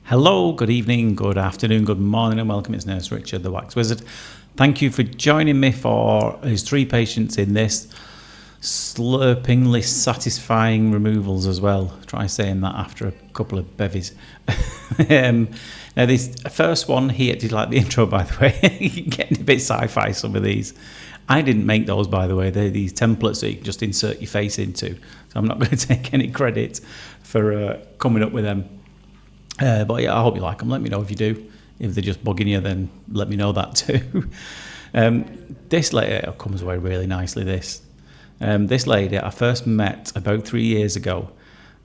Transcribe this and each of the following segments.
Hello, good evening, good afternoon, good morning, and welcome. It's Nurse Richard, the Wax Wizard. Thank you for joining me for his 3 patients in this slurpingly satisfying removals as well. Try saying that after a couple of bevies. Now, this first one here, did you like the intro, by the way? Getting a bit sci-fi, some of these. I didn't make those, by the way. They're these templates that you can just insert your face into. So I'm not going to take any credit for coming up with them. But yeah, I hope you like them. Let me know if you do. If they're just bugging you, then let me know that too. This lady comes away really nicely, this. This lady I first met about 3 years ago,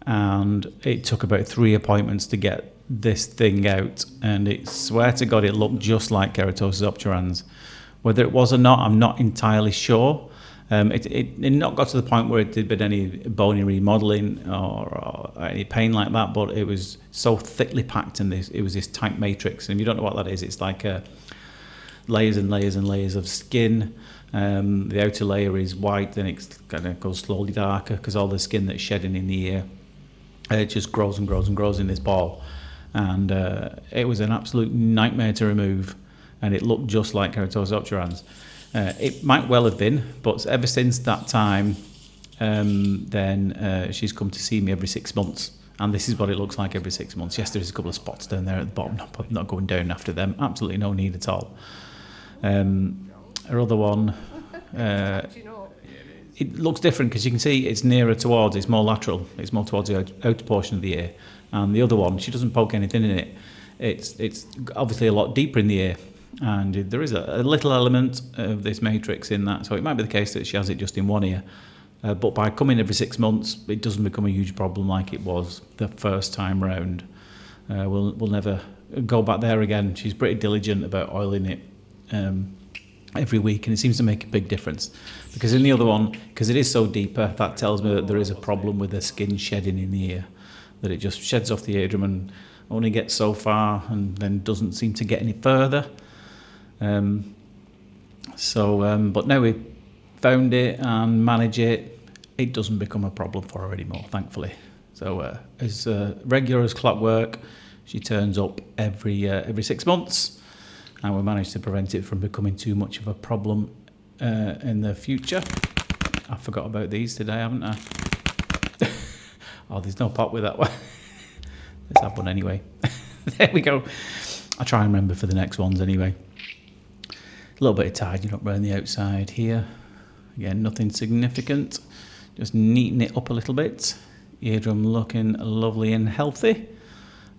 and it took about 3 appointments to get this thing out, and it, swear to God, it looked just like keratosis obturans. Whether it was or not, I'm not entirely sure. It not got to the point where it did any bony remodeling or any pain like that, but it was so thickly packed, and it was this tight matrix. And if you don't know what that is, it's like layers and layers and layers of skin. The outer layer is white, then it kind of goes slowly darker because all the skin that's shedding in the ear, it just grows and grows and grows in this ball. And it was an absolute nightmare to remove, and it looked just like keratosis obturans. It might well have been, but ever since that time, then she's come to see me every 6 months, and this is what it looks like every 6 months. Yes, there's a couple of spots down there at the bottom. Not going down after them. Absolutely no need at all. Her other one, it looks different because you can see it's nearer towards, it's more lateral, it's more towards the outer portion of the ear. And the other one, she doesn't poke anything in it. It's obviously a lot deeper in the ear, and there is a little element of this matrix in that. So it might be the case that she has it just in one ear. But by coming every 6 months, it doesn't become a huge problem like it was the first time round. We'll never go back there again. She's pretty diligent about oiling it every week, and it seems to make a big difference. Because in the other one, because it is so deeper, that tells me that there is a problem with the skin shedding in the ear, that it just sheds off the eardrum and only gets so far and then doesn't seem to get any further. But now we've found it and manage it, it doesn't become a problem for her anymore, thankfully. So as regular as clockwork, she turns up every 6 months, and we managed to prevent it from becoming too much of a problem in the future. I forgot about these today, haven't I? Oh, there's no pot with that one. Let's have one anyway. There we go. I'll try and remember for the next ones anyway. A little bit of tidying up around the outside here. Again, nothing significant. Just neaten it up a little bit. Eardrum looking lovely and healthy.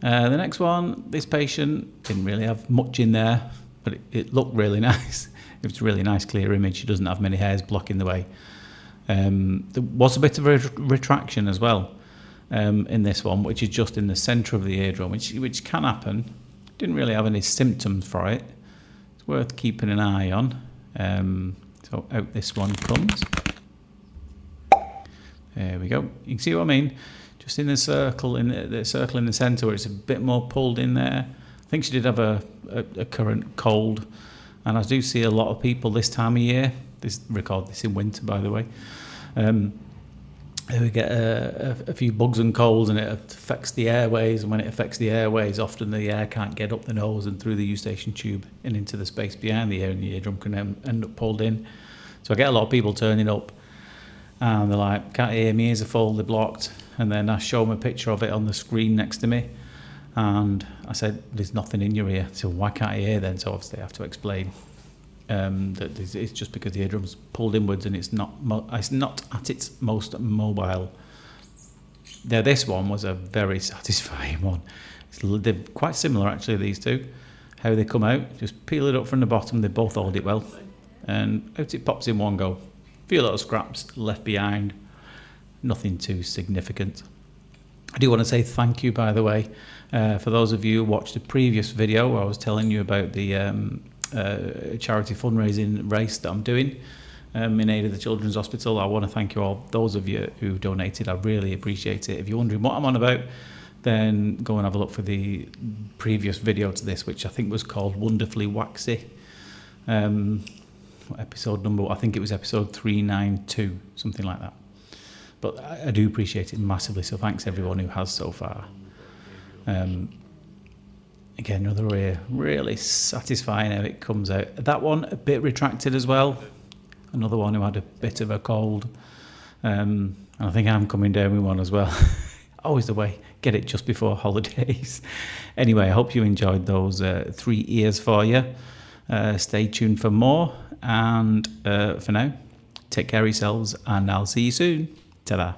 The next one, this patient didn't really have much in there, but it looked really nice. It was a really nice clear image. She doesn't have many hairs blocking the way. There was a bit of a retraction as well in this one, which is just in the centre of the eardrum, which can happen. Didn't really have any symptoms for it. It's worth keeping an eye on. So out this one comes. There we go. You can see what I mean. Just in the circle in the centre where it's a bit more pulled in there. I think she did have a current cold, and I do see a lot of people this time of year. Record this in winter, by the way. We get a few bugs and colds, and it affects the airways. And when it affects the airways, often the air can't get up the nose and through the eustachian tube and into the space behind the ear, and the eardrum can end up pulled in. So I get a lot of people turning up, and they're like, "Can't hear, my ears are full, they're blocked." And then I show them a picture of it on the screen next to me, and I said, "There's nothing in your ear, so why can't you hear then?" So obviously I have to explain that it's just because the eardrum's pulled inwards and it's not at its most mobile. Now this one was a very satisfying one. They're quite similar actually, these two. How they come out, just peel it up from the bottom, they both hold it well, and out it pops in one go. A few little scraps left behind, nothing too significant. I do want to say thank you, by the way, for those of you who watched the previous video where I was telling you about the charity fundraising race that I'm doing in aid of the Children's Hospital. I want to thank you all, those of you who donated. I really appreciate it. If you're wondering what I'm on about, then go and have a look for the previous video to this, which I think was called Wonderfully Waxy. Episode number, I think it was episode 392, something like that. But I do appreciate it massively, so thanks everyone who has so far. Again, another ear, really satisfying how it comes out. That one a bit retracted as well. Another one who had a bit of a cold. And I think I'm coming down with one as well. Always the way, get it just before holidays. Anyway, I hope you enjoyed those 3 ears for you. Stay tuned for more. And for now, take care of yourselves and I'll see you soon. Ta-da.